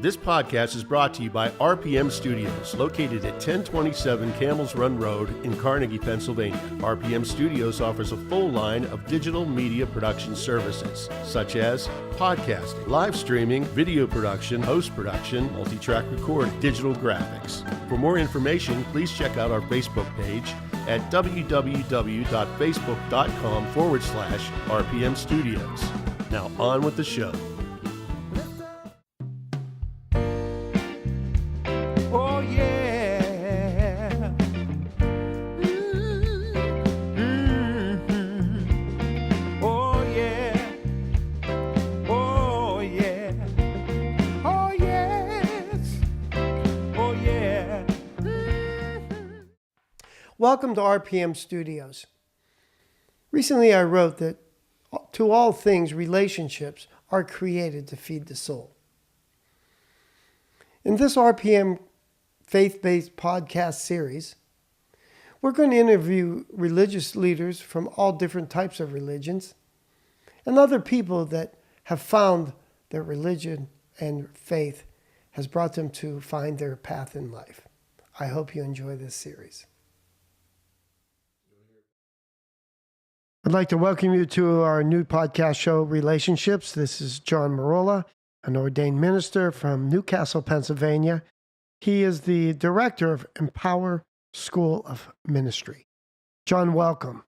This podcast is brought to you by RPM Studios, located at 1027 Camels Run Road in Carnegie, Pennsylvania. RPM Studios offers a full line of digital media production services, such as podcasting, live streaming, video production, post-production, multi-track recording, digital graphics. For more information, please check out our Facebook page at www.facebook.com/RPM Studios. Now on with the show. Welcome to RPM Studios. Recently I wrote that to all things, relationships are created to feed the soul. In this RPM faith-based podcast series, we're going to interview religious leaders from all different types of religions and other people that have found their religion and faith has brought them to find their path in life. I hope you enjoy this series. I'd like to welcome you to our new podcast show, Relationships. This is John Merola, an ordained minister from Newcastle, Pennsylvania. He is the director of Empower School of Ministry. John, welcome.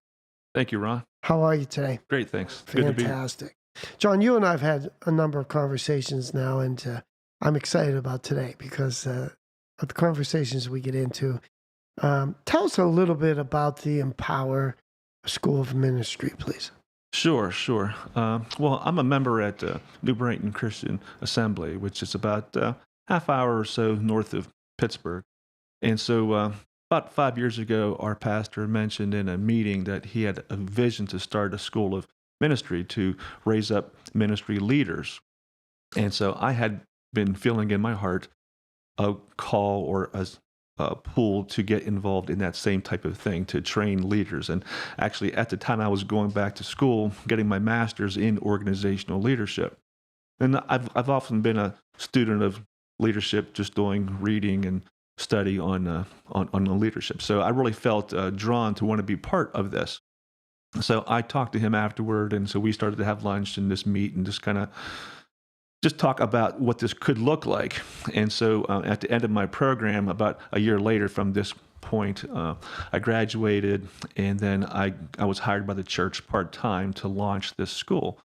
Thank you, Ron. How are you today? Great, thanks. Fantastic. John, you and I have had a number of conversations now, and I'm excited about today because of the conversations we get into. Tell us a little bit about the Empower School of Ministry, please. Sure. Well, I'm a member at New Brighton Christian Assembly, which is about half hour or so north of Pittsburgh. And so about 5 years ago, our pastor mentioned in a meeting that he had a vision to start a school of ministry to raise up ministry leaders. And so I had been feeling in my heart a call or a pull to get involved in that same type of thing, to train leaders. And actually, at the time, I was going back to school, getting my master's in organizational leadership. And I've often been a student of leadership, just doing reading and study on leadership. So I really felt drawn to want to be part of this. So I talked to him afterward, and so we started to have lunch and just meet and just kind of talk about what this could look like. And so at the end of my program, about a year later from this point, I graduated, and then I was hired by the church part-time to launch this school.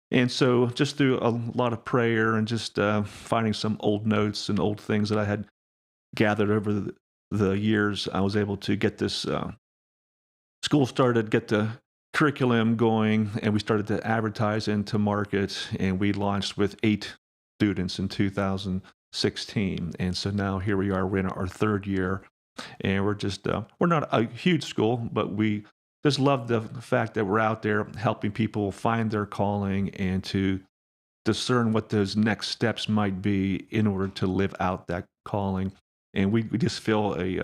And so just through a lot of prayer and just finding some old notes and old things that I had gathered over the years, I was able to get this school started, get the curriculum going, and we started to advertise and to market, and we launched with 8 students in 2016. And so now here we are, we're in our 3rd year, and we're not a huge school, but we just love the fact that we're out there helping people find their calling and to discern what those next steps might be in order to live out that calling. And we just feel a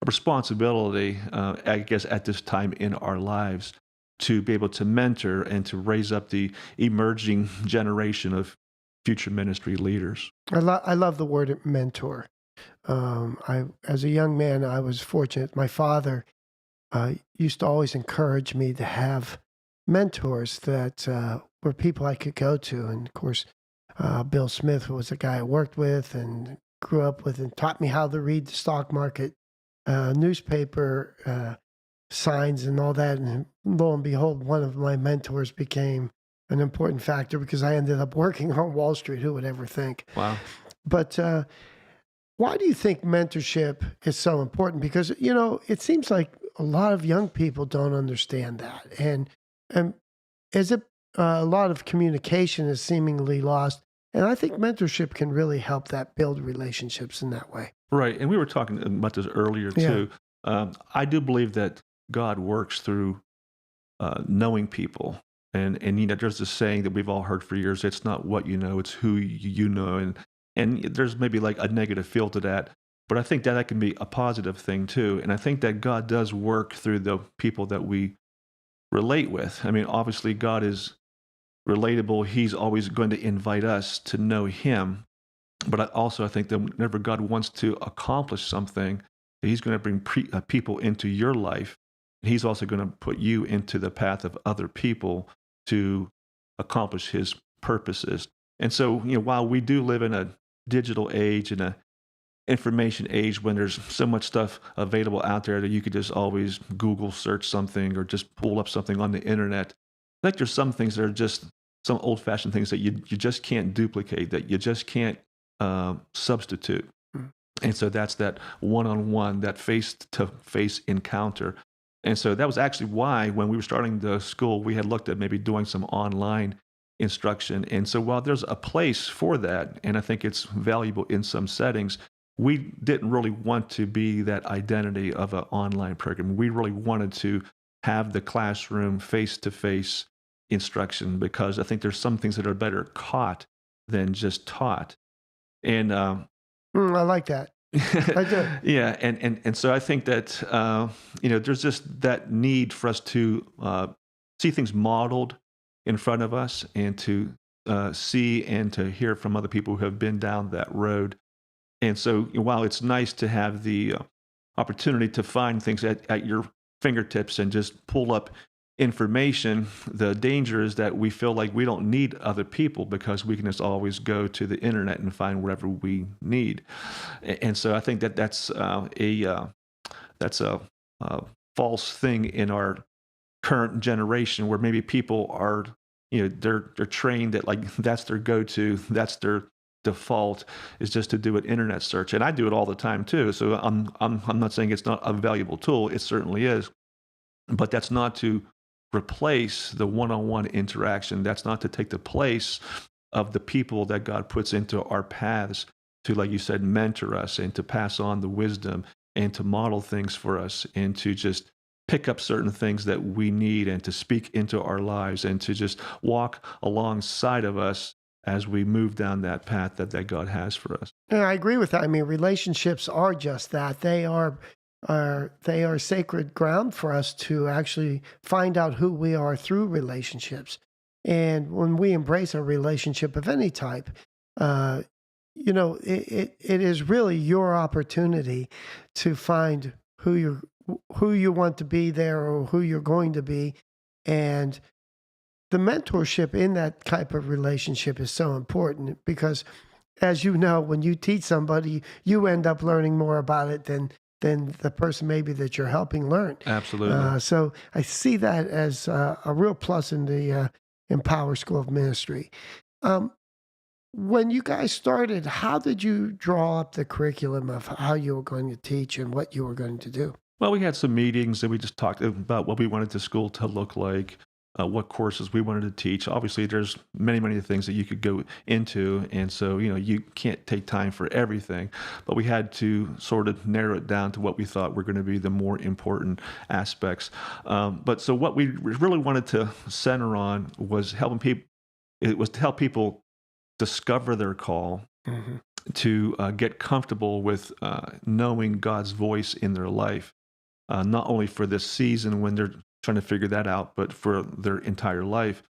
responsibility, I guess, at this time in our lives, to be able to mentor and to raise up the emerging generation of future ministry leaders. I love the word mentor. As a young man, I was fortunate. My father used to always encourage me to have mentors that were people I could go to. And of course, Bill Smith was a guy I worked with and grew up with and taught me how to read the stock market, newspaper signs and all that. And lo and behold, one of my mentors became an important factor because I ended up working on Wall Street. Who would ever think? Wow. But why do you think mentorship is so important? Because, it seems like a lot of young people don't understand that. And is it a lot of communication is seemingly lost? And I think mentorship can really help that build relationships in that way. Right. And we were talking about this earlier, too. I do believe that God works through knowing people. And there's this saying that we've all heard for years, it's not what you know, it's who you know. And there's maybe like a negative feel to that. But I think that can be a positive thing, too. And I think that God does work through the people that we relate with. I mean, obviously, God is relatable. He's always going to invite us to know him. But I think that whenever God wants to accomplish something, He's going to bring people into your life. He's also going to put you into the path of other people to accomplish His purposes. And so, while we do live in a digital age and a information age when there's so much stuff available out there that you could just always Google search something or just pull up something on the internet, I think there's some things that are just some old-fashioned things that you just can't duplicate, that you just can't substitute. Mm. And so that's that one-on-one, that face-to-face encounter. And so that was actually why when we were starting the school, we had looked at maybe doing some online instruction. And so while there's a place for that, and I think it's valuable in some settings, we didn't really want to be that identity of an online program. We really wanted to have the classroom face-to-face instruction, because I think there's some things that are better caught than just taught. And I like that. I do. Yeah, and so I think that there's just that need for us to see things modeled in front of us, and to see and to hear from other people who have been down that road. And so, while it's nice to have the opportunity to find things at your fingertips and just pull up information, the danger is that we feel like we don't need other people because we can just always go to the internet and find whatever we need. And so I think that that's a false thing in our current generation, where maybe people are, they're trained that like that's their go-to, that's their default, is just to do an internet search. And I do it all the time too. So I'm not saying it's not a valuable tool. It certainly is, but that's not to replace the one-on-one interaction. That's not to take the place of the people that God puts into our paths to, like you said, mentor us and to pass on the wisdom and to model things for us and to just pick up certain things that we need and to speak into our lives and to just walk alongside of us as we move down that path that God has for us. Yeah, I agree with that. I mean, relationships are just that. They are sacred ground for us to actually find out who we are through relationships. And when we embrace a relationship of any type, it is really your opportunity to find who you want to be there, or who you're going to be. And the mentorship in that type of relationship is so important, because, as you know, when you teach somebody, you end up learning more about it than the person maybe that you're helping learn. Absolutely. So I see that as a real plus in the Empower School of Ministry. When you guys started, how did you draw up the curriculum of how you were going to teach and what you were going to do? Well, we had some meetings and we just talked about what we wanted the school to look like, what courses we wanted to teach. Obviously, there's many things that you could go into, and so you can't take time for everything. But we had to sort of narrow it down to what we thought were going to be the more important aspects. But so what we really wanted to center on was helping people. It was to help people discover their call, Mm-hmm. to get comfortable with knowing God's voice in their life, not only for this season when they're trying to figure that out, but for their entire life.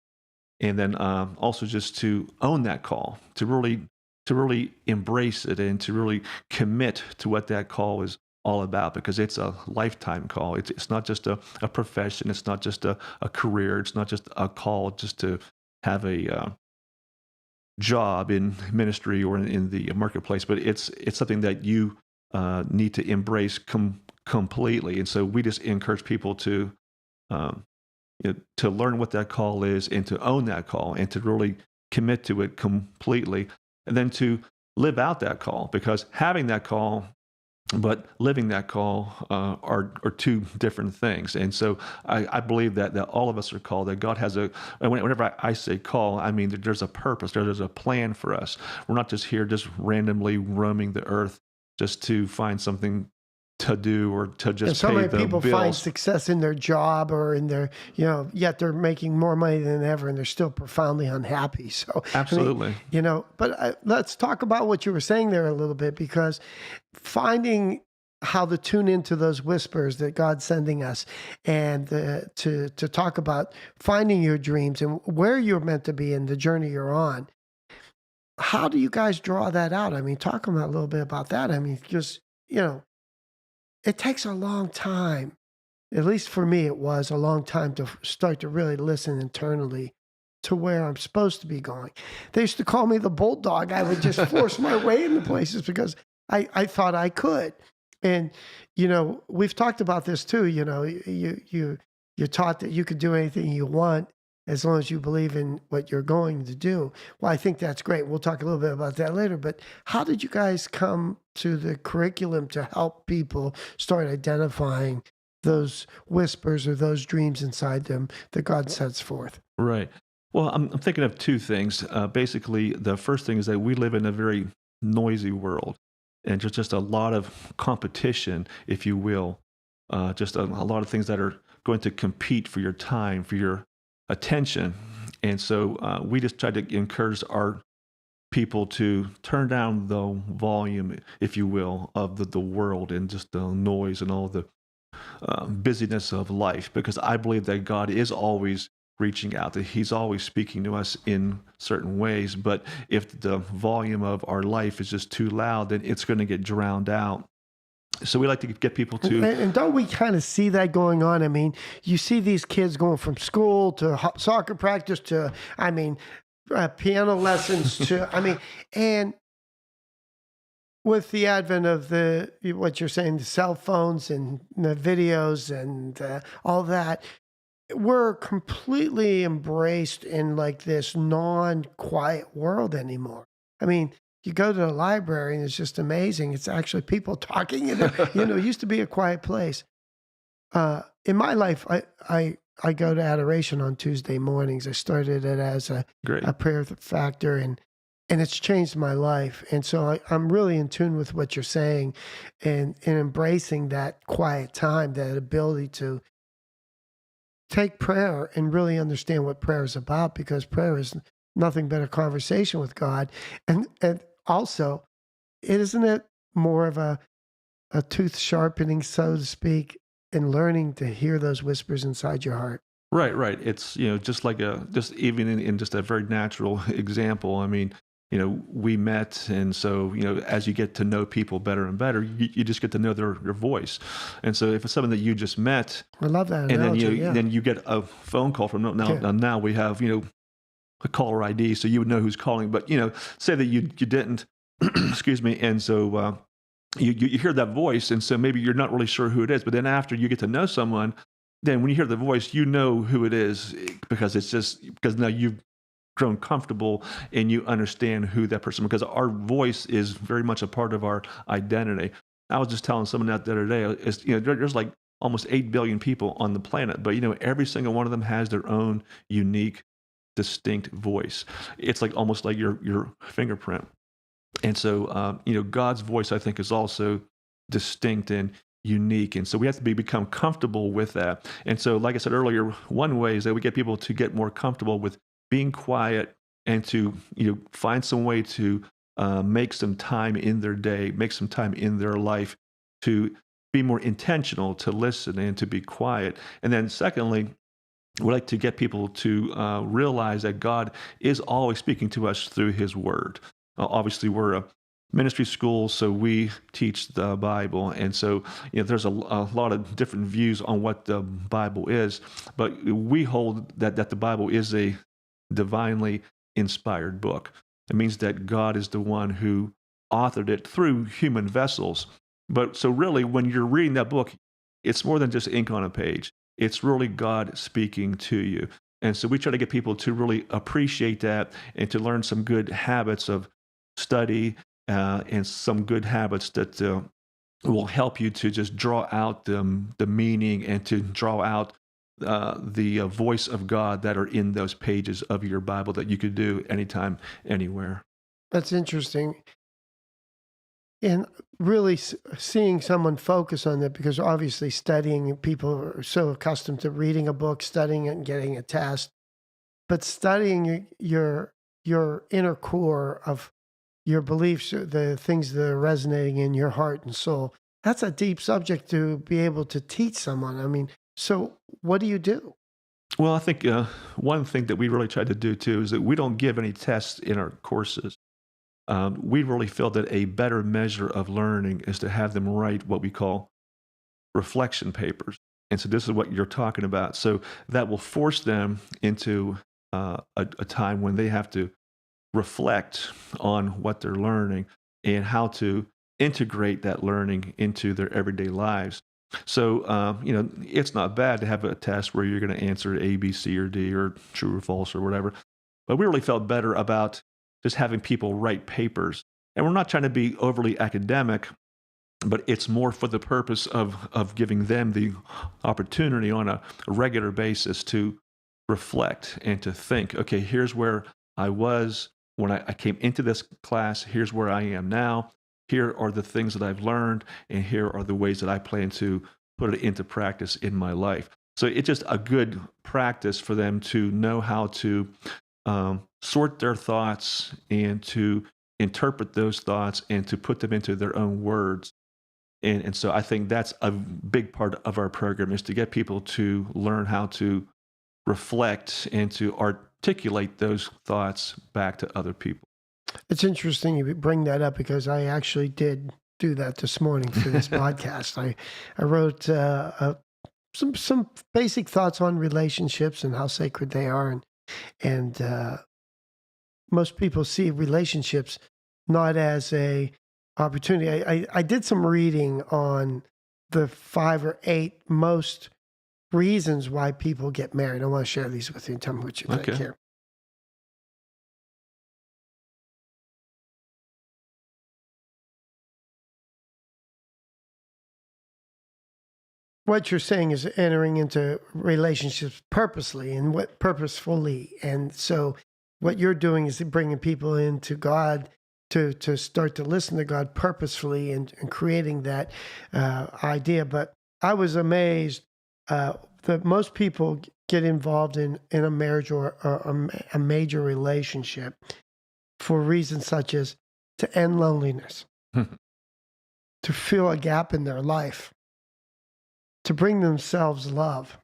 And then also just to own that call, to really embrace it and to really commit to what that call is all about, because it's a lifetime call. It's not just a profession. It's not just a career. It's not just a call just to have a job in ministry or in the marketplace, but it's something that you need to embrace completely. And so we just encourage people to learn what that call is and to own that call and to really commit to it completely, and then to live out that call, because having that call but living that call are two different things. And so I believe that all of us are called, that God has and whenever I say call, I mean that there's a purpose, there's a plan for us. We're not just here just randomly roaming the earth just to find something to do or to just and so pay many the people bills. find success in their job or in their, yet they're making more money than ever and they're still profoundly unhappy. So Absolutely. But let's talk about what you were saying there a little bit, because finding how to tune into those whispers that God's sending us, and to talk about finding your dreams and where you're meant to be in the journey you're on. how do you guys draw that out? I mean, talk about a little bit about that. I mean, just, it takes a long time. At least for me, it was a long time to start to really listen internally to where I'm supposed to be going. They used to call me the bulldog. I would just force my way into places because I thought I could. And, we've talked about this too. You're taught that you could do anything you want as long as you believe in what you're going to do. Well, I think that's great. We'll talk a little bit about that later. But how did you guys come to the curriculum to help people start identifying those whispers or those dreams inside them that God sets forth? Right. Well, I'm thinking of two things. Basically, the first thing is that we live in a very noisy world, and just a lot of competition, if you will. Just a lot of things that are going to compete for your time, for your attention. And so we just try to encourage our people to turn down the volume, if you will, of the world and just the noise and all the busyness of life, because I believe that God is always reaching out, that He's always speaking to us in certain ways. But if the volume of our life is just too loud, then it's going to get drowned out. So we like to get people to... And don't we kind of see that going on? I mean, you see these kids going from school to soccer practice to, piano lessons to, and with the advent of what you're saying, the cell phones and the videos and all that, we're completely embraced in like this non-quiet world anymore. I mean, you go to the library and it's just amazing. It's actually people talking. It used to be a quiet place. In my life, I go to adoration on Tuesday mornings. I started it as a prayer factor, and it's changed my life. And so I'm really in tune with what you're saying and embracing that quiet time, that ability to take prayer and really understand what prayer is about, because prayer is nothing but a conversation with God. And also, isn't it more of a tooth sharpening, so to speak, in learning to hear those whispers inside your heart? Right. It's, just like just even in just a very natural example. I mean, we met, and so, as you get to know people better and better, you just get to know their voice. And so if it's someone that you just met, I love that and analogy, then you get a phone call from now we have, a caller ID, so you would know who's calling. But, say that you didn't, excuse me. And so you hear that voice, and so maybe you're not really sure who it is. But then after you get to know someone, then when you hear the voice, you know who it is, because now you've grown comfortable and you understand who that person, because our voice is very much a part of our identity. I was just telling someone that the other day, there's like almost 8 billion people on the planet, but every single one of them has their own unique, distinct voice. It's like almost like your fingerprint. And so, God's voice, I think, is also distinct and unique. And so we have to become comfortable with that. And so, like I said earlier, one way is that we get people to get more comfortable with being quiet and to, find some way to make some time in their day, make some time in their life to be more intentional, to listen and to be quiet. And then secondly, we like to get people to realize that God is always speaking to us through His Word. Obviously, we're a ministry school, so we teach the Bible. And so, there's a lot of different views on what the Bible is, but we hold that the Bible is a divinely inspired book. It means that God is the one who authored it through human vessels. But so really, when you're reading that book, it's more than just ink on a page. It's really God speaking to you. And so we try to get people to really appreciate that and to learn some good habits of study and some good habits that will help you to just draw out the meaning and to draw out the voice of God that are in those pages of your Bible that you could do anytime, anywhere. That's interesting. And really seeing someone focus on that, because obviously studying, people are so accustomed to reading a book, studying it, and getting a test. But studying your inner core of your beliefs, the things that are resonating in your heart and soul, that's a deep subject to be able to teach someone. I mean, so what do you do? Well, I think one thing that we really try to do too is that we don't give any tests in our courses. we really feel that a better measure of learning is to have them write what we call reflection papers. And so this is what you're talking about. So that will force them into a time when they have to reflect on what they're learning and how to integrate that learning into their everyday lives. So, it's not bad to have a test where you're going to answer A, B, C, or D, or true or false, or whatever. But we really felt better about just having people write papers. And we're not trying to be overly academic, but it's more for the purpose of giving them the opportunity on a regular basis to reflect and to think, okay, here's where I was when I came into this class. Here's where I am now. Here are the things that I've learned, and here are the ways that I plan to put it into practice in my life. So it's just a good practice for them to know how to sort their thoughts and to interpret those thoughts and to put them into their own words. And so I think that's a big part of our program, is to get people to learn how to reflect and to articulate those thoughts back to other people. It's interesting you bring that up, because I actually did do that this morning for this podcast. I wrote some basic thoughts on relationships and how sacred they are, and most people see relationships not as a opportunity. I did some reading on the 5 or 8 most reasons why people get married. I want to share these with you and tell me what you think here. What you're saying is entering into relationships purposely and purposefully. And so what you're doing is bringing people into God to start to listen to God purposefully and creating that idea. But I was amazed that most people get involved in a marriage or a major relationship for reasons such as to end loneliness, to fill a gap in their life, to bring themselves love,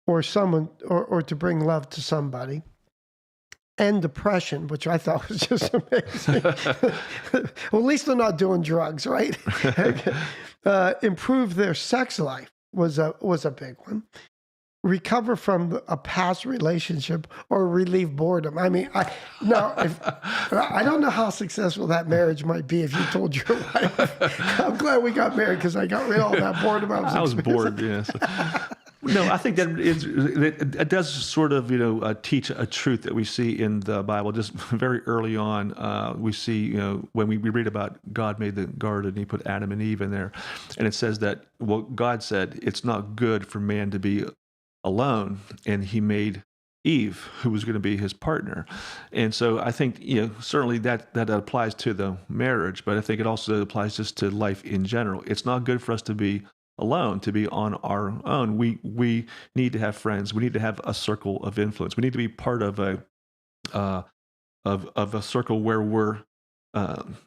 or someone, or to bring love to somebody, and depression, which I thought was just amazing. Well, at least they're not doing drugs, right? Improve their sex life was a big one. Recover from a past relationship or relieve boredom. I mean, I don't know how successful that marriage might be if you told your wife, I'm glad we got married because I got rid of all that boredom. I was bored, yes. No, I think that it does sort of, teach a truth that we see in the Bible. Just very early on, we see, when we read about God made the garden, he put Adam and Eve in there. And it says that, well, God said, it's not good for man to be alone, and he made Eve, who was going to be his partner. And so I think, certainly that applies to the marriage, but I think it also applies just to life in general. It's not good for us to be alone, to be on our own. We need to have friends. We need to have a circle of influence. We need to be part of a circle where we're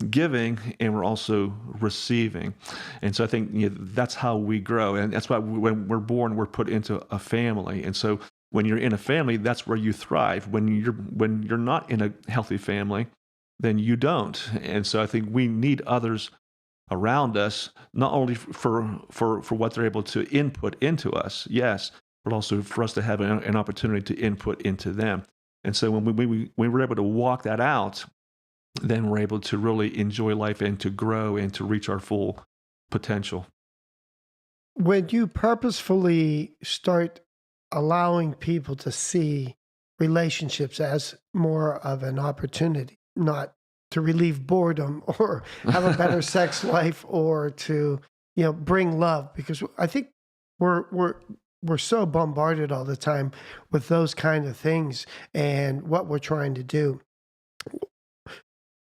giving and we're also receiving. And so I think that's how we grow. And that's why when we're born, we're put into a family. And so when you're in a family, that's where you thrive. When you're not in a healthy family, then you don't. And so I think we need others around us, not only for what they're able to input into us, yes, but also for us to have an opportunity to input into them. And so when we're able to walk that out, then we're able to really enjoy life and to grow and to reach our full potential. When you purposefully start allowing people to see relationships as more of an opportunity, not to relieve boredom or have a better sex life or to, bring love, because I think we're so bombarded all the time with those kind of things and what we're trying to do.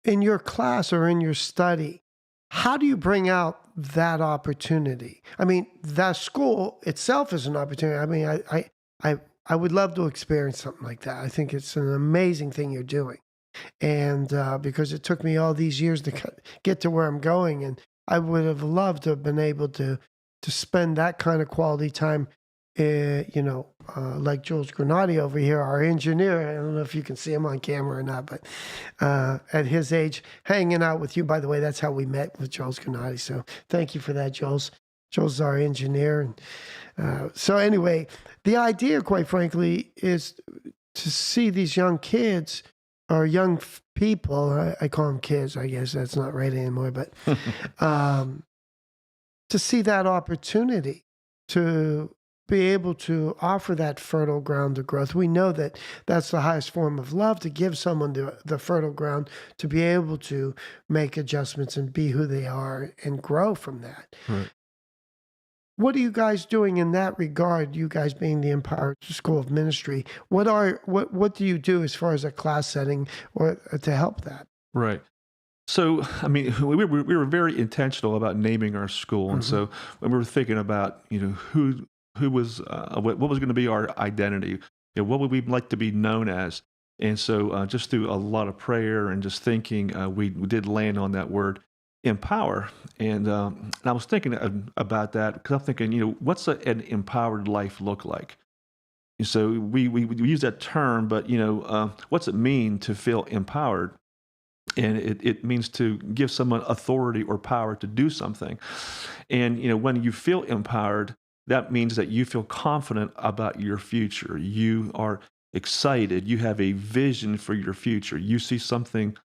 In your class or in your study, how do you bring out that opportunity? I mean, that school itself is an opportunity. I mean, I would love to experience something like that. I think it's an amazing thing you're doing. And because it took me all these years to get to where I'm going, and I would have loved to have been able to spend that kind of quality time like Jules Granati over here, our engineer. I don't know if you can see him on camera or not, but at his age, hanging out with you. By the way, that's how we met with Jules Granati. So thank you for that, Jules. Jules is our engineer. And so anyway, the idea, quite frankly, is to see these young kids or young people. I call them kids. I guess that's not right anymore, but to see that opportunity to be able to offer that fertile ground of growth. We know that that's the highest form of love, to give someone the fertile ground to be able to make adjustments and be who they are and grow from that. Right. What are you guys doing in that regard, you guys being the Empowered School of Ministry? What do you do as far as a class setting or to help that? Right. So, I mean, we were very intentional about naming our school. And so when we were thinking about, who was, what was going to be our identity, what would we like to be known as? And so just through a lot of prayer and just thinking, we did land on that word, empower. And I was thinking about that because I'm thinking, what's an empowered life look like? And so we use that term, but, what's it mean to feel empowered? And it means to give someone authority or power to do something. And, when you feel empowered, that means that you feel confident about your future. You are excited. You have a vision for your future. You see something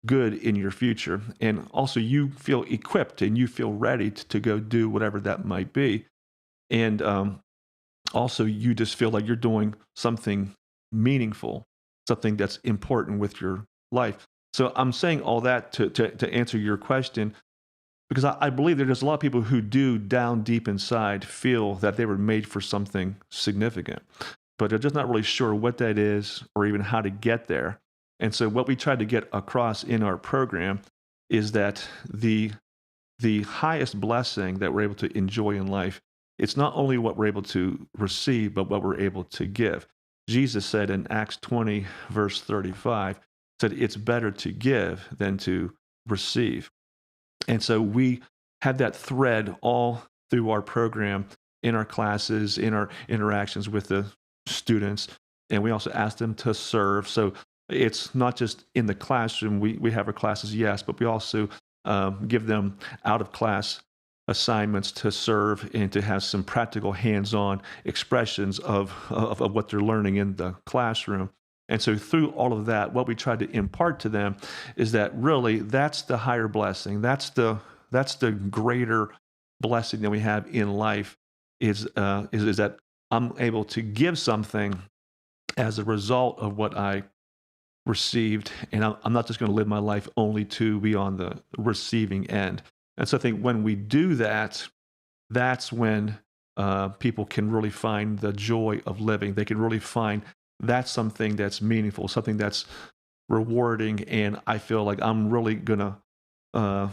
good in your future. And also you feel equipped and you feel ready to go do whatever that might be. And also you just feel like you're doing something meaningful, something that's important with your life. So I'm saying all that to answer your question, because I believe that there's a lot of people who do down deep inside feel that they were made for something significant, but they're just not really sure what that is or even how to get there. And so what we tried to get across in our program is that the highest blessing that we're able to enjoy in life, it's not only what we're able to receive, but what we're able to give. Jesus said in Acts 20, verse 35, said it's better to give than to receive. And so we had that thread all through our program, in our classes, in our interactions with the students, and we also asked them to serve. So it's not just in the classroom. We have our classes, yes, but we also give them out-of-class assignments to serve and to have some practical hands-on expressions of what they're learning in the classroom. And so through all of that, what we tried to impart to them is that really that's the higher blessing. That's the greater blessing that we have in life is that I'm able to give something as a result of what I received. And I'm not just going to live my life only to be on the receiving end. And so I think when we do that, that's when people can really find the joy of living. They can really find that's something that's meaningful, something that's rewarding, and I feel like I'm really going to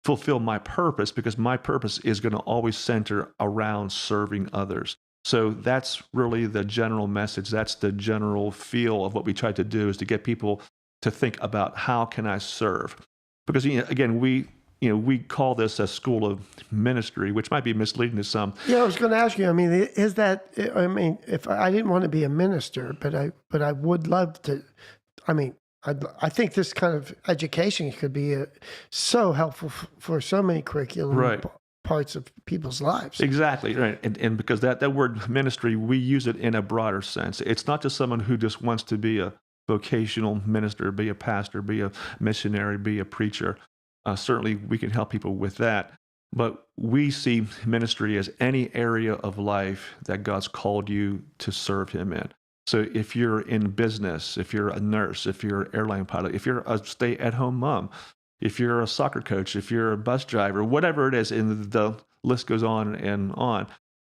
fulfill my purpose, because my purpose is going to always center around serving others. So that's really the general message. That's the general feel of what we try to do, is to get people to think about how can I serve? Because again, we call this a school of ministry, which might be misleading to some. Yeah, I was going to ask you. I mean, is that? I mean, if I didn't want to be a minister, but I would love to. I mean, I think this kind of education could be so helpful for so many curriculum parts of people's lives. Exactly, right. And because that word ministry, we use it in a broader sense. It's not just someone who just wants to be a vocational minister, be a pastor, be a missionary, be a preacher. Certainly, we can help people with that. But we see ministry as any area of life that God's called you to serve Him in. So if you're in business, if you're a nurse, if you're an airline pilot, if you're a stay-at-home mom, if you're a soccer coach, if you're a bus driver, whatever it is, and the list goes on and on.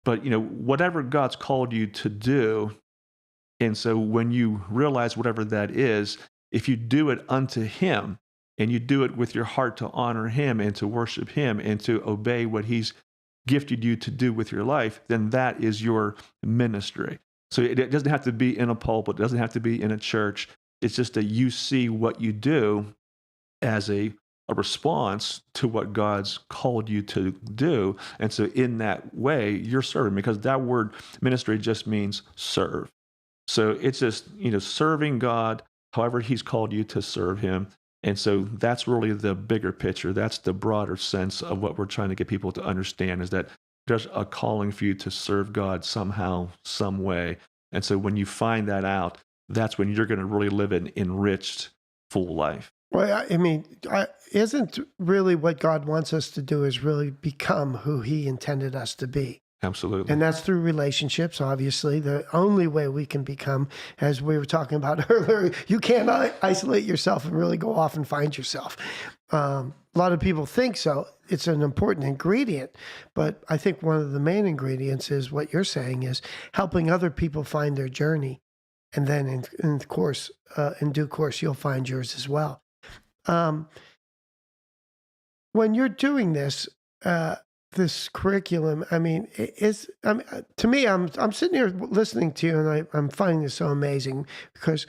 But whatever God's called you to do, and so when you realize whatever that is, if you do it unto Him, and you do it with your heart to honor Him and to worship Him and to obey what He's gifted you to do with your life, then that is your ministry. So it doesn't have to be in a pulpit. It doesn't have to be in a church. It's just that you see what you do as a a response to what God's called you to do. And so in that way, you're serving, because that word ministry just means serve. So it's just, serving God however he's called you to serve him. And so that's really the bigger picture. That's the broader sense of what we're trying to get people to understand, is that there's a calling for you to serve God somehow, some way. And so when you find that out, that's when you're going to really live an enriched, full life. Well, isn't really what God wants us to do is really become who he intended us to be. Absolutely. And that's through relationships, obviously. The only way we can become, as we were talking about earlier, you can't isolate yourself and really go off and find yourself. A lot of people think so. It's an important ingredient. But I think one of the main ingredients is what you're saying, is helping other people find their journey. And then in due course, you'll find yours as well. When you're doing this, this curriculum, to me, I'm sitting here listening to you, and I'm finding this so amazing, because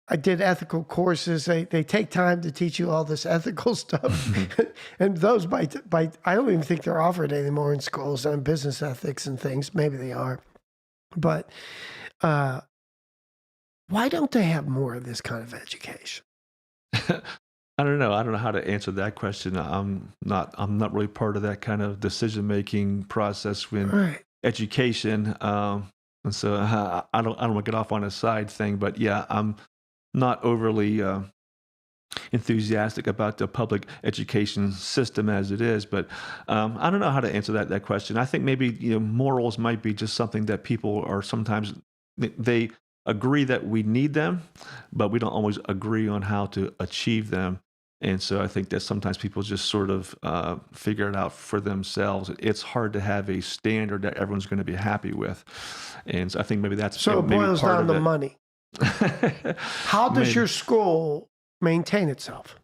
I did ethical courses. They take time to teach you all this ethical stuff, and those I don't even think they're offered anymore in schools on business ethics and things. Maybe they are, but why don't they have more of this kind of education? I don't know. I don't know how to answer that question. I'm not really part of that kind of decision-making process when education. And so I don't want to get off on a side thing, but yeah, I'm not overly enthusiastic about the public education system as it is. But I don't know how to answer that question. I think maybe, morals might be just something that people are sometimes, they agree that we need them, but we don't always agree on how to achieve them. And so I think that sometimes people just sort of figure it out for themselves. It's hard to have a standard that everyone's going to be happy with. And so I think maybe that's so it boils down to money. How does your school maintain itself?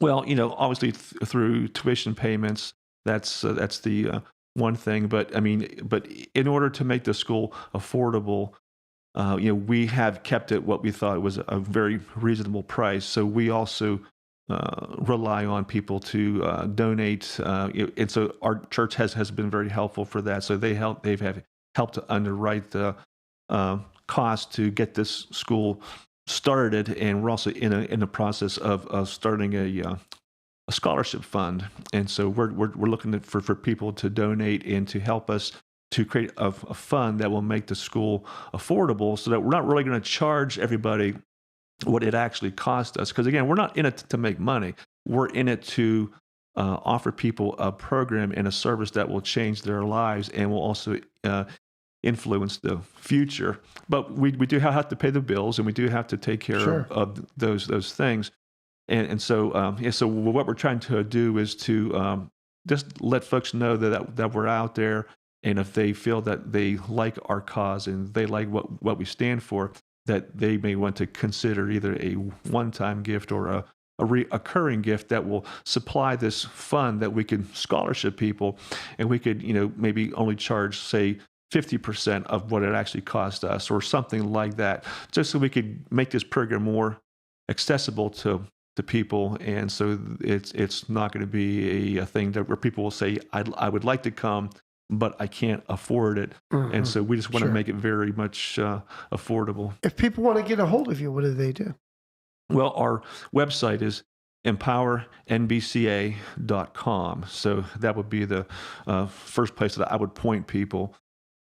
Well, obviously through tuition payments, that's the one thing. But but in order to make the school affordable, we have kept it what we thought was a very reasonable price. So we also rely on people to donate, and so our church has been very helpful for that. So they've helped to underwrite the cost to get this school started, and we're also in the process of starting a scholarship fund. And so we're looking for people to donate and to help us to create a fund that will make the school affordable, so that we're not really going to charge everybody what it actually cost us. Because again, we're not in it to make money. We're in it to offer people a program and a service that will change their lives and will also influence the future. But we do have to pay the bills, and we do have to take care of those things. And so so what we're trying to do is to just let folks know that we're out there, and if they feel that they like our cause and they like what we stand for, that they may want to consider either a one-time gift or a recurring gift that will supply this fund that we can scholarship people, and we could, maybe only charge, say, 50% of what it actually cost us, or something like that, just so we could make this program more accessible to people. And so it's not going to be a thing where people will say, I would like to come, but I can't afford it. Mm-hmm. And so we just want to make it very much affordable. If people want to get a hold of you, what do they do? Well, our website is empowernbca.com. So that would be the first place that I would point people.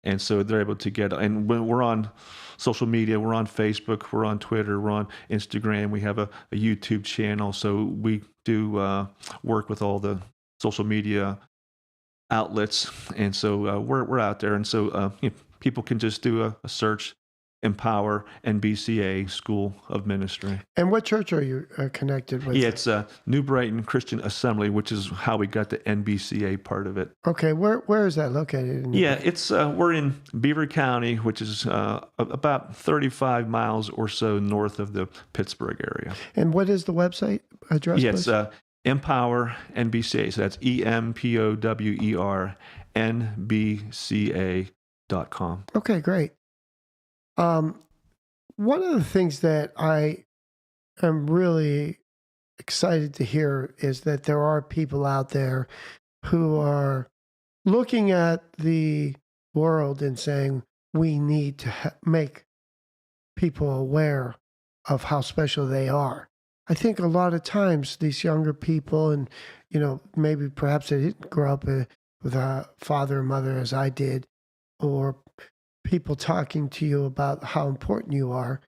And so they're able to get, and we're on social media, we're on Facebook, we're on Twitter, we're on Instagram, we have a YouTube channel. So we do work with all the social media outlets, and so we're out there, and so people can just do a search, Empower NBCA School of Ministry. And what church are you connected with? Yeah, it's New Brighton Christian Assembly, which is how we got the NBCA part of it. Okay, where is that located? It's we're in Beaver County, which is about 35 miles or so north of the Pittsburgh area. And what is the website address? Yeah, it's Empower NBCA. So that's EMPOWERNBCA.com. Okay, great. One of the things that I am really excited to hear is that there are people out there who are looking at the world and saying, we need to make people aware of how special they are. I think a lot of times these younger people, and maybe perhaps they didn't grow up with a father and mother as I did, or people talking to you about how important you are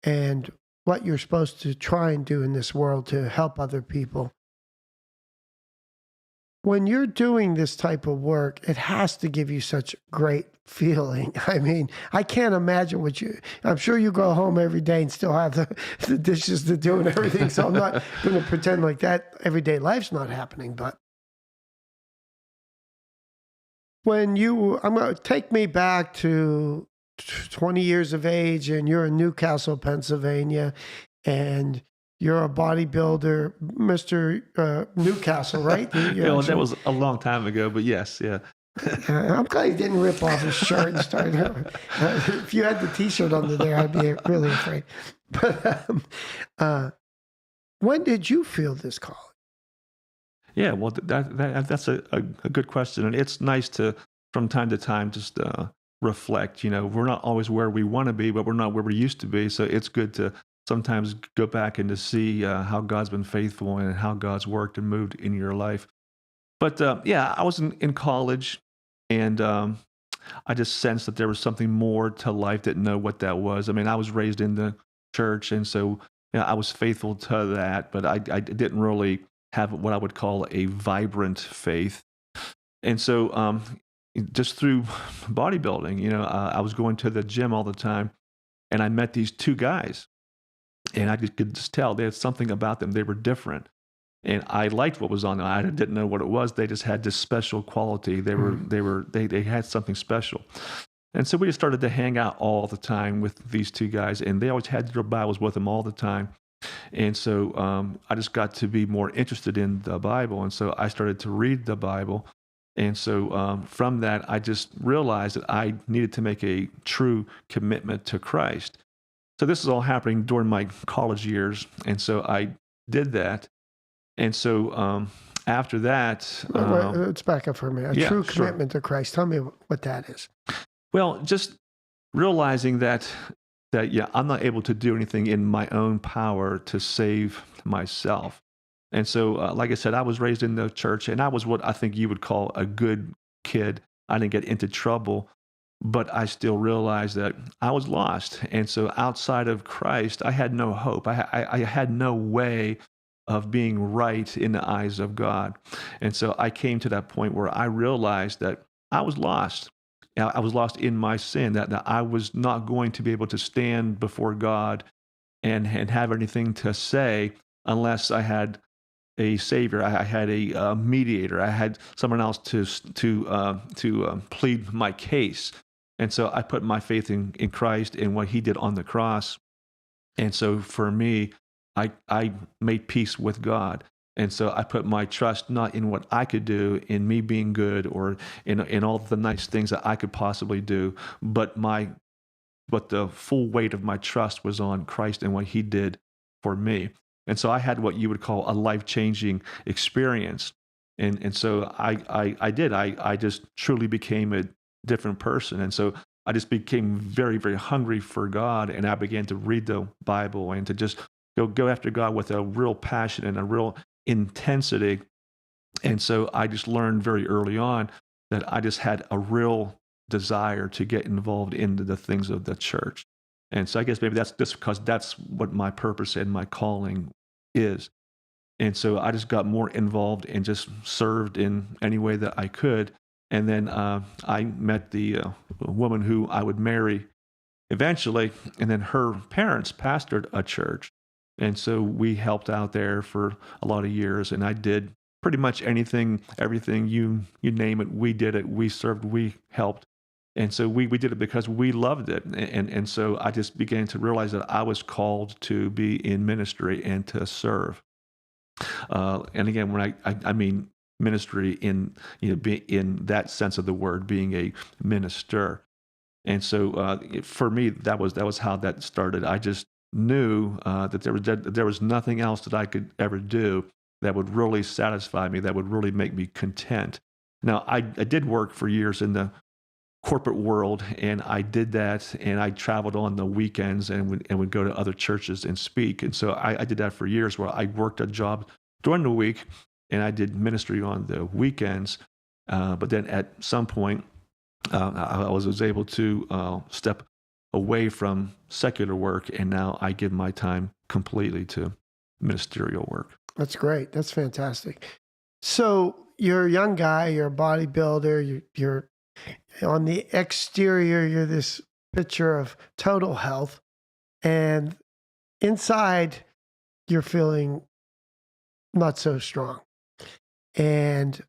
and what you're supposed to try and do in this world to help other people. When you're doing this type of work, it has to give you such great feeling. I mean, I can't imagine I'm sure you go home every day and still have the dishes to do and everything. So I'm not going to pretend like that everyday life's not happening. But I'm going to take me back to 20 years of age, and you're in Newcastle, Pennsylvania, and you're a bodybuilder, Mr. Newcastle, right? Well, that was a long time ago, but yes, yeah. I'm glad he didn't rip off his shirt and start. If you had the T-shirt under there, I'd be really afraid. But when did you feel this calling? Yeah, well, that's a good question, and it's nice to, from time to time, just reflect. We're not always where we want to be, but we're not where we used to be. So it's good to sometimes go back and to see how God's been faithful and how God's worked and moved in your life. But I was in college, and I just sensed that there was something more to life. Didn't know what that was. I mean, I was raised in the church, and so I was faithful to that, but I didn't really have what I would call a vibrant faith. And so just through bodybuilding, I was going to the gym all the time, and I met these two guys. And I could just tell they had something about them. They were different. And I liked what was on them. I didn't know what it was. They just had this special quality. They had something special. And so we just started to hang out all the time with these two guys. And they always had their Bibles with them all the time. And so I just got to be more interested in the Bible. And so I started to read the Bible. And so from that, I just realized that I needed to make a true commitment to Christ. So this is all happening during my college years, and so I did that. And so after that... let's back up for a minute. A true commitment to Christ. Tell me what that is. Well, just realizing that I'm not able to do anything in my own power to save myself. And so, like I said, I was raised in the church, and I was what I think you would call a good kid. I didn't get into trouble, but I still realized that I was lost. And so outside of Christ, I had no hope. I had no way of being right in the eyes of God. And so I came to that point where I realized that I was lost. I was lost in my sin, that I was not going to be able to stand before God and have anything to say unless I had a savior. I had a mediator. I had someone else to plead my case. And so I put my faith in Christ and what he did on the cross. And so for me, I made peace with God. And so I put my trust not in what I could do, in me being good, or in all the nice things that I could possibly do, but the full weight of my trust was on Christ and what he did for me. And so I had what you would call a life-changing experience. And so I did. I just truly became a different person. And so I just became very, very hungry for God, and I began to read the Bible and to just go after God with a real passion and a real intensity. And so I just learned very early on that I just had a real desire to get involved in the things of the church. And so I guess maybe that's just because that's what my purpose and my calling is. And so I just got more involved and just served in any way that I could. And then I met the woman who I would marry eventually, and then her parents pastored a church. And so we helped out there for a lot of years, and I did pretty much anything, everything, you name it, we did it, we served, we helped. And so we did it because we loved it. And so I just began to realize that I was called to be in ministry and to serve. And again, when I mean ministry in be in that sense of the word, being a minister. And so for me, that was how that started. I just knew that there was nothing else that I could ever do that would really satisfy me, that would really make me content. Now, I did work for years in the corporate world, and I did that, and I traveled on the weekends and would go to other churches and speak. And so I did that for years, where I worked a job during the week, and I did ministry on the weekends. But then at some point, I was able to step away from secular work, and now I give my time completely to ministerial work. That's great. That's fantastic. So you're a young guy, you're a bodybuilder, you're on the exterior, you're this picture of total health, and inside you're feeling not so strong. And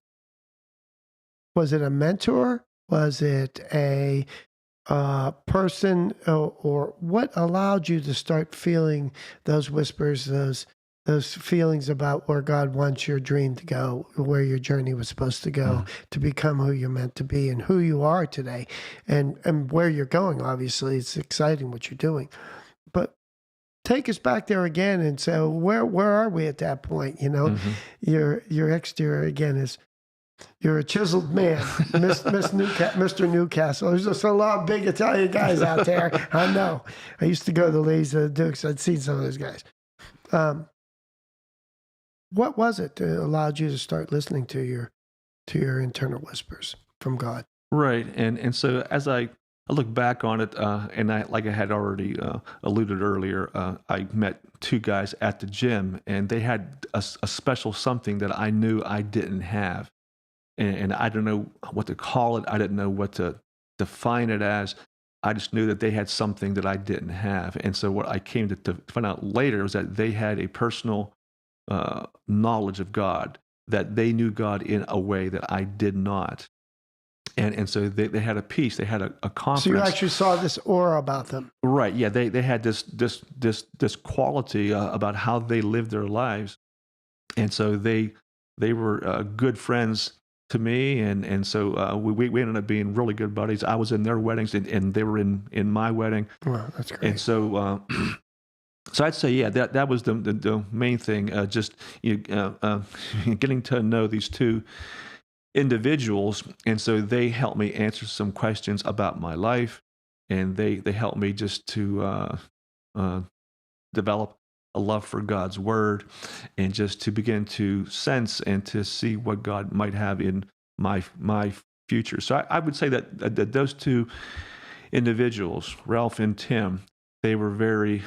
was it a mentor? Was it a person, or what allowed you to start feeling those whispers, those feelings about where God wants your dream to go, where your journey was supposed to go, to become who you're meant to be and who you are today, and where you're going? Obviously, it's exciting what you're doing, but take us back there again and say, where are we at that point? You know, your exterior again is, you're a chiseled man, Mr. Newcastle. There's just a lot of big Italian guys out there. I know. I used to go to the Lees and the Dukes. I'd seen some of those guys. What was it that allowed you to start listening to your internal whispers from God? Right, and so as I look back on it, and like I had already alluded earlier, I met two guys at the gym, and they had a special something that I knew I didn't have. And I don't know what to call it. I didn't know what to define it as. I just knew that they had something that I didn't have. And so what I came to find out later was that they had a personal knowledge of God, that they knew God in a way that I did not. And so they had a peace. They had a confidence. So you actually saw this aura about them. Right. Yeah. They had this quality about how they lived their lives. And so they were good friends to me, and so we ended up being really good buddies. I was in their weddings, and they were in my wedding. Wow, that's great. And so, so I'd say, yeah, that was the main thing. Just getting to know these two individuals, and so they helped me answer some questions about my life, and they helped me just to develop a love for God's word, and just to begin to sense and to see what God might have in my future. So I would say that those two individuals, Ralph and Tim, they were very,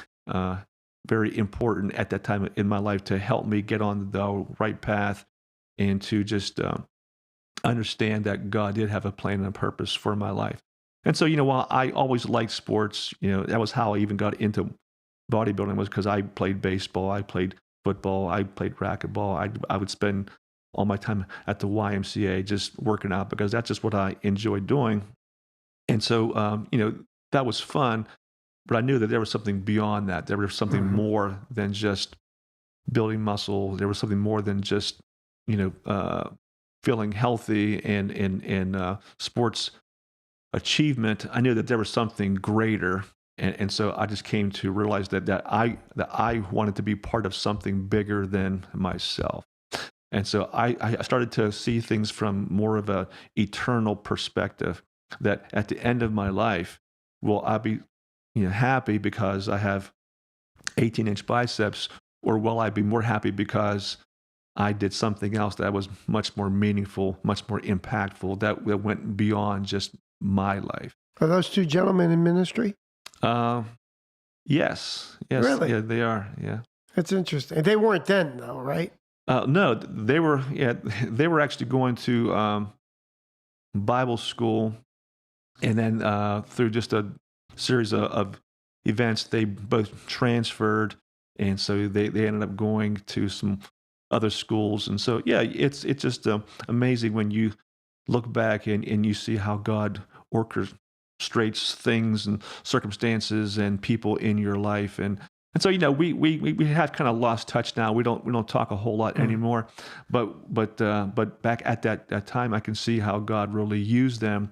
very important at that time in my life to help me get on the right path, and to just understand that God did have a plan and a purpose for my life. And so, while I always liked sports, that was how I even got into bodybuilding, was because I played baseball, I played football, I played racquetball. I would spend all my time at the YMCA just working out, because that's just what I enjoyed doing. And so, that was fun, but I knew that there was something beyond that. There was something more than just building muscle. There was something more than just, feeling healthy and sports achievement. I knew that there was something greater. And so I just came to realize that I wanted to be part of something bigger than myself. And so I started to see things from more of a eternal perspective, that at the end of my life, will I be happy because I have 18-inch biceps, or will I be more happy because I did something else that was much more meaningful, much more impactful, that went beyond just my life? Are those two gentlemen in ministry? Yes. Really? Yeah, they are. Yeah. That's interesting. They weren't then, though, right? No, they were. Yeah, they were actually going to Bible school, and then through just a series of events, they both transferred, and so they ended up going to some other schools. And so, yeah, it's just amazing when you look back and you see how God orchestrates things and circumstances and people in your life. And so, we have kind of lost touch now. We don't talk a whole lot anymore, but back at that time, I can see how God really used them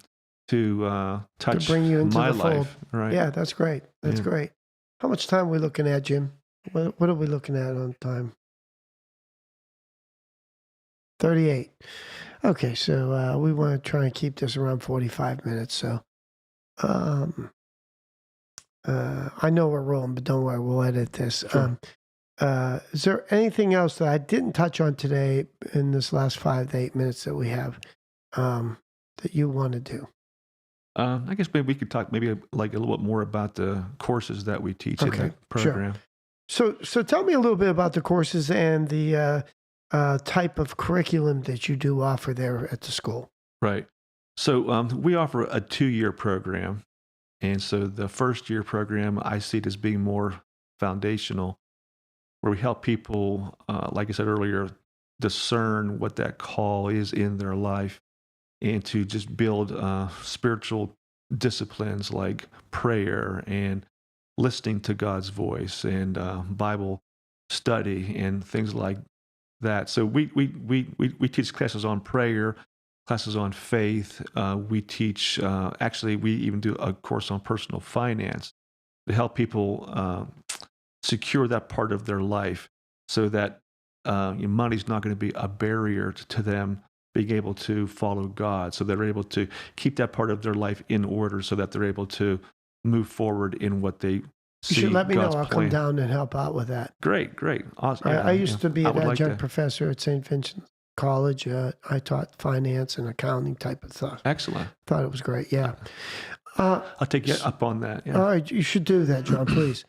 to touch to bring you into my the fold. life. Right. Yeah, that's great. That's great. How much time are we looking at, Jim? What are we looking at on time? 38. Okay, so we want to try and keep this around 45 minutes. So I know we're rolling, but don't worry, we'll edit this. Sure. Is there anything else that I didn't touch on today in this last 5 to 8 minutes that we have that you want to do? I guess maybe we could talk maybe like a little bit more about the courses that we teach in the program. Sure. So tell me a little bit about the courses and the type of curriculum that you do offer there at the school. Right. So we offer a 2-year program. And so the first year program, I see it as being more foundational, where we help people, like I said earlier, discern what that call is in their life and to just build spiritual disciplines like prayer and listening to God's voice and Bible study and things like that. So we teach classes on prayer, classes on faith. We teach, actually, we even do a course on personal finance to help people secure that part of their life so that money's not going to be a barrier to them being able to follow God. So they're able to keep that part of their life in order so that they're able to move forward in what they see. You should let me God's know. I'll plan. come down and help out with that. Great. Awesome. I used to be an adjunct to. professor at St. Vincent's College. I taught finance and accounting type of stuff. Excellent. Thought it was great. Yeah. I'll take you up on that. Yeah. All right. You should do that, John, please.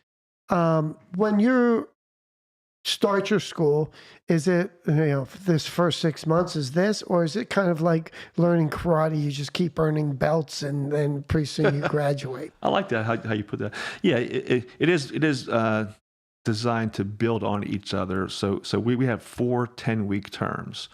When you start your school, is it, this first 6 months is this, or is it kind of like learning karate? You just keep earning belts and then pretty soon you graduate. I like that, how you put that. Yeah, it is designed to build on each other. So we have 4 10-week terms.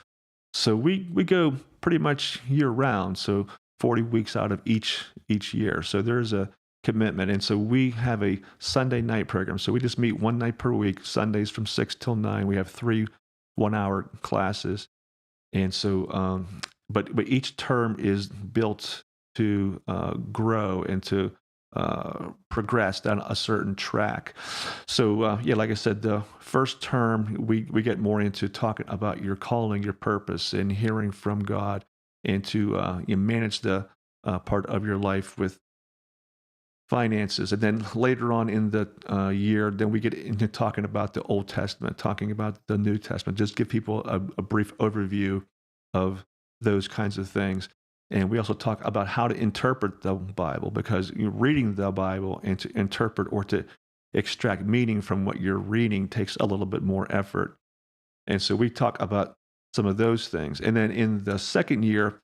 So we go pretty much year round. So 40 weeks out of each year. So there's a commitment. And so we have a Sunday night program. So we just meet one night per week, Sundays from 6 till 9. We have 3 one-hour classes. And so, but each term is built to grow and to progress down a certain track. So, like I said, the first term, we get more into talking about your calling, your purpose, and hearing from God, and to manage the part of your life with finances. And then later on in the year, then we get into talking about the Old Testament, talking about the New Testament, just give people a brief overview of those kinds of things. And we also talk about how to interpret the Bible, because reading the Bible and to interpret or to extract meaning from what you're reading takes a little bit more effort. And so we talk about some of those things. And then in the second year,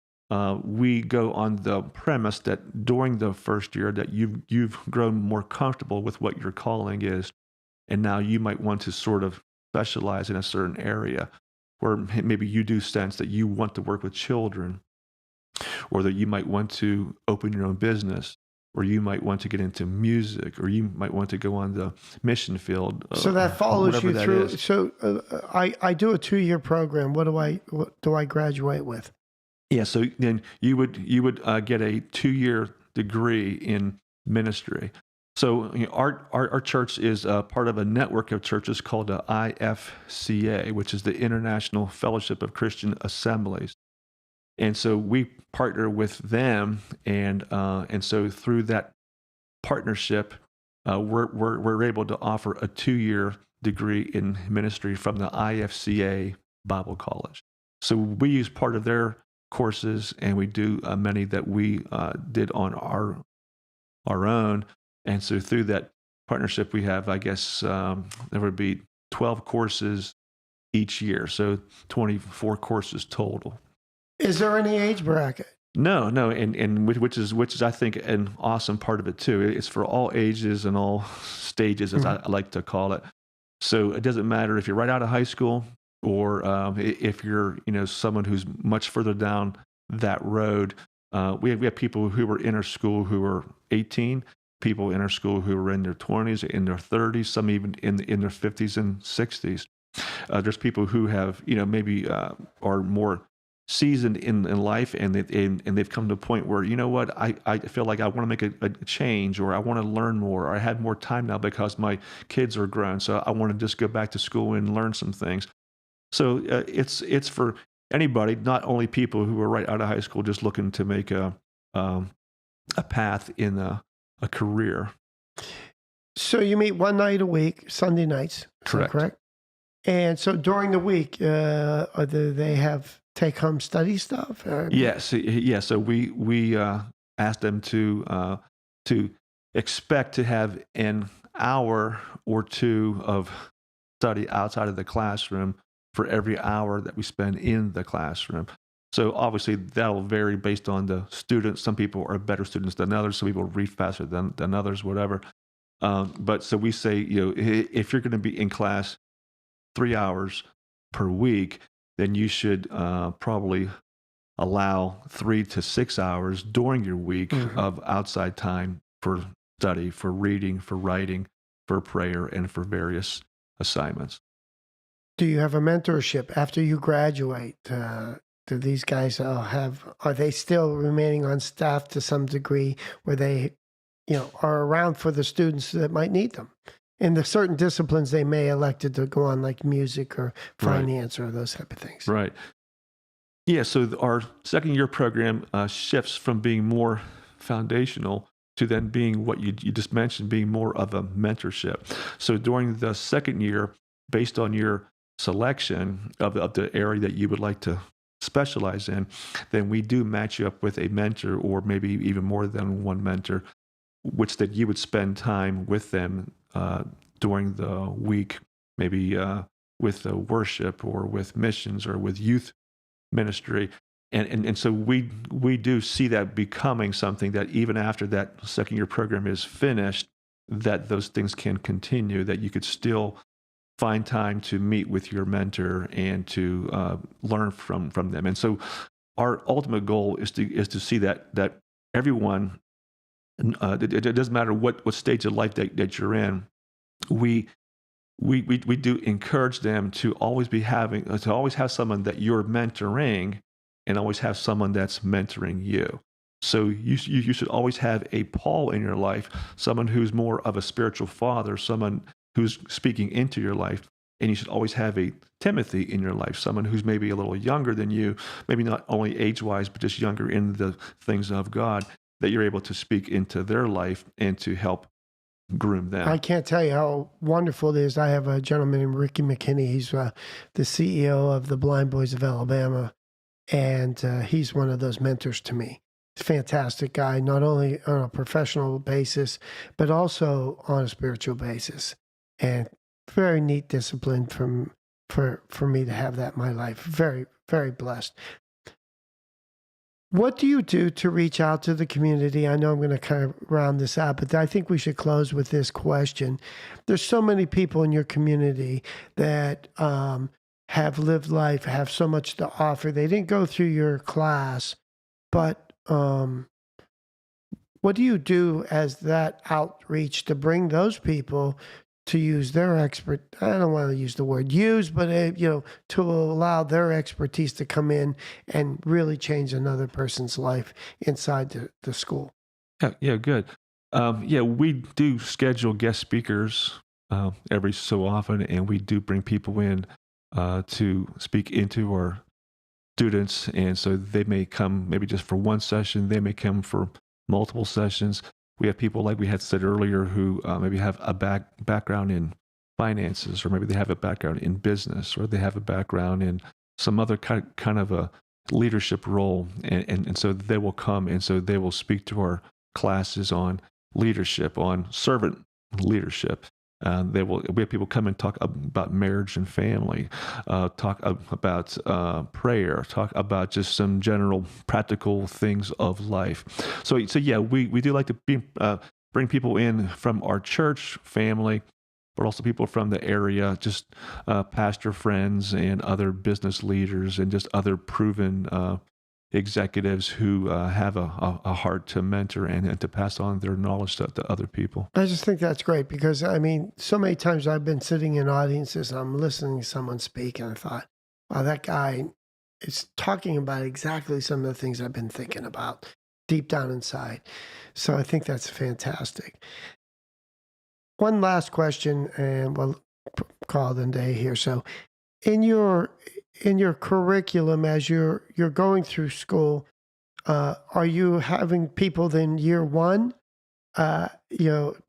we go on the premise that during the first year that you've grown more comfortable with what your calling is, and now you might want to sort of specialize in a certain area, where maybe you do sense that you want to work with children, or that you might want to open your own business, or you might want to get into music, or you might want to go on the mission field. So that follows you through. So I do a 2-year program. What do I graduate with? Yeah, so then you would get a 2-year degree in ministry. So our church is part of a network of churches called the IFCA, which is the International Fellowship of Christian Assemblies. And so we partner with them, and so through that partnership, we're able to offer a 2-year degree in ministry from the IFCA Bible College. So we use part of their courses, and we do many that we did on our own. And so through that partnership, we have, I guess, there would be 12 courses each year, so 24 courses total. Is there any age bracket? No, and which is I think an awesome part of it too. It's for all ages and all stages, as I like to call it. So it doesn't matter if you're right out of high school, or if you're someone who's much further down that road. We have people who were in our school who were 18, people in our school who were in their 20s, in their 30s, some even in their 50s and 60s. There's people who have maybe are more seasoned in life, and they've come to a point where, you know what, I feel like I want to make a change, or I want to learn more, or I have more time now because my kids are grown, so I want to just go back to school and learn some things. So it's for anybody, not only people who are right out of high school just looking to make a path in a career. So you meet one night a week, Sunday nights. Is that Correct. correct? And so during the week, do they have take-home study stuff? Yes, yeah. So we asked them to expect to have an hour or two of study outside of the classroom for every hour that we spend in the classroom. So obviously that'll vary based on the students. Some people are better students than others. Some people read faster than others, whatever. But so we say, if you're going to be in class 3 hours per week, then you should probably allow 3 to 6 hours during your week of outside time for study, for reading, for writing, for prayer, and for various assignments. Do you have a mentorship after you graduate? Do these guys are they still remaining on staff to some degree where they, are around for the students that might need them? In the certain disciplines they may elected to go on, like music or finance or those type of things. Right. Yeah, so our second year program shifts from being more foundational to then being what you just mentioned, being more of a mentorship. So during the second year, based on your selection of the area that you would like to specialize in, then we do match you up with a mentor, or maybe even more than one mentor, which that you would spend time with them during the week, maybe with worship or with missions or with youth ministry. And so we do see that becoming something that even after that second year program is finished, that those things can continue, that you could still find time to meet with your mentor and to learn from them. And so our ultimate goal is to see that everyone, it doesn't matter what stage of life that you're in, we do encourage them to always have someone that you're mentoring, and always have someone that's mentoring you. So you should always have a Paul in your life, someone who's more of a spiritual father, someone who's speaking into your life. And you should always have a Timothy in your life, someone who's maybe a little younger than you, maybe not only age-wise, but just younger in the things of God, that you're able to speak into their life and to help groom them. I can't tell you how wonderful it is. I have a gentleman named Ricky McKinney. He's the CEO of the Blind Boys of Alabama, and he's one of those mentors to me. He's a fantastic guy, not only on a professional basis, but also on a spiritual basis. And very neat discipline for me to have that in my life. Very, very blessed. What do you do to reach out to the community? I know I'm going to kind of round this out, but I think we should close with this question. There's so many people in your community that have lived life, have so much to offer. They didn't go through your class, but what do you do as that outreach to bring those people to use their I don't want to use the word use, but to allow their expertise to come in and really change another person's life inside the school? Yeah, good. We do schedule guest speakers every so often, and we do bring people in to speak into our students. And so they may come maybe just for one session, they may come for multiple sessions. We have people, like we had said earlier, who maybe have a background in finances, or maybe they have a background in business, or they have a background in some other kind of a leadership role. And so they will come, and so they will speak to our classes on leadership, on servant leadership. We have people come and talk about marriage and family, talk about prayer, talk about just some general practical things of life. So yeah, we do like to bring people in from our church family, but also people from the area, just pastor friends and other business leaders and just other proven executives who have a heart to mentor and to pass on their knowledge to other people. I just think that's great because, so many times I've been sitting in audiences and I'm listening to someone speak and I thought, wow, that guy it's talking about exactly some of the things I've been thinking about deep down inside. So I think that's fantastic. One last question, and we'll call it a day here. So, in your curriculum as you're going through school, are you having people in year one,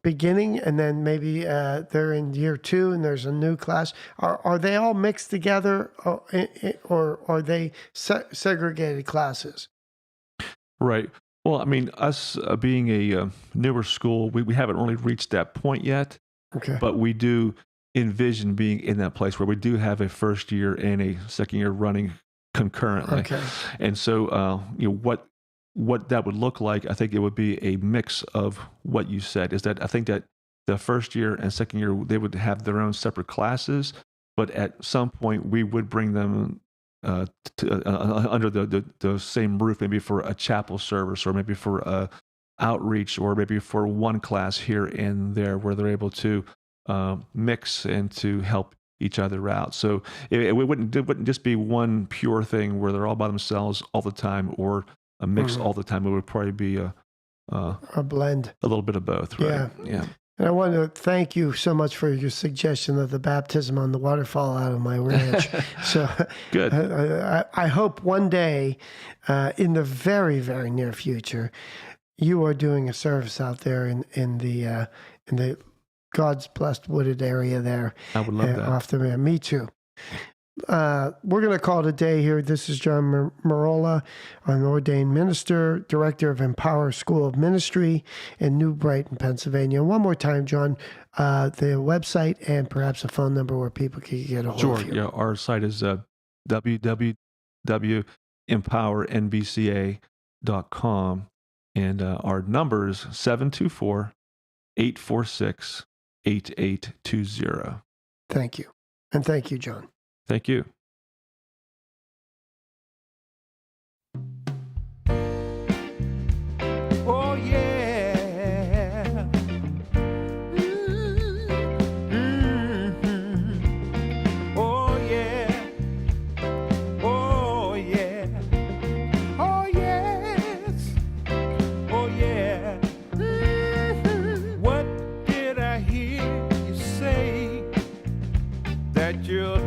beginning, and then maybe they're in year two and there's a new class? Are they all mixed together, or are they segregated classes? Right. Well, I mean, us being a newer school, we haven't really reached that point yet. Okay. But we do envision being in that place where we do have a first year and a second year running concurrently. Okay. And so, what that would look like, I think it would be a mix of what you said. Is that I think that the first year and second year they would have their own separate classes, but at some point we would bring them under the same roof, maybe for a chapel service, or maybe for a outreach, or maybe for one class here and there, where they're able to mix and to help each other out. So it wouldn't just be one pure thing where they're all by themselves all the time, or a mix all the time. It would probably be a blend, a little bit of both. Right? Yeah. And I want to thank you so much for your suggestion of the baptism on the waterfall out of my ranch. So Good. I hope one day, in the very, very near future, you are doing a service out there in the God's blessed wooded area there. I would love that. Off the man. Me too. We're going to call it a day here. This is John Merola, an ordained minister, director of Empower School of Ministry in New Brighton, Pennsylvania. One more time, John, the website and perhaps a phone number where people can get a hold of you. Sure. Yeah, our site is www.empowernbca.com, and our number is 724-846-8820. Thank you. And thank you, John. Thank you. Oh yeah. Oh yeah. Oh yeah. Oh yes. Oh yeah. What did I hear you say that you're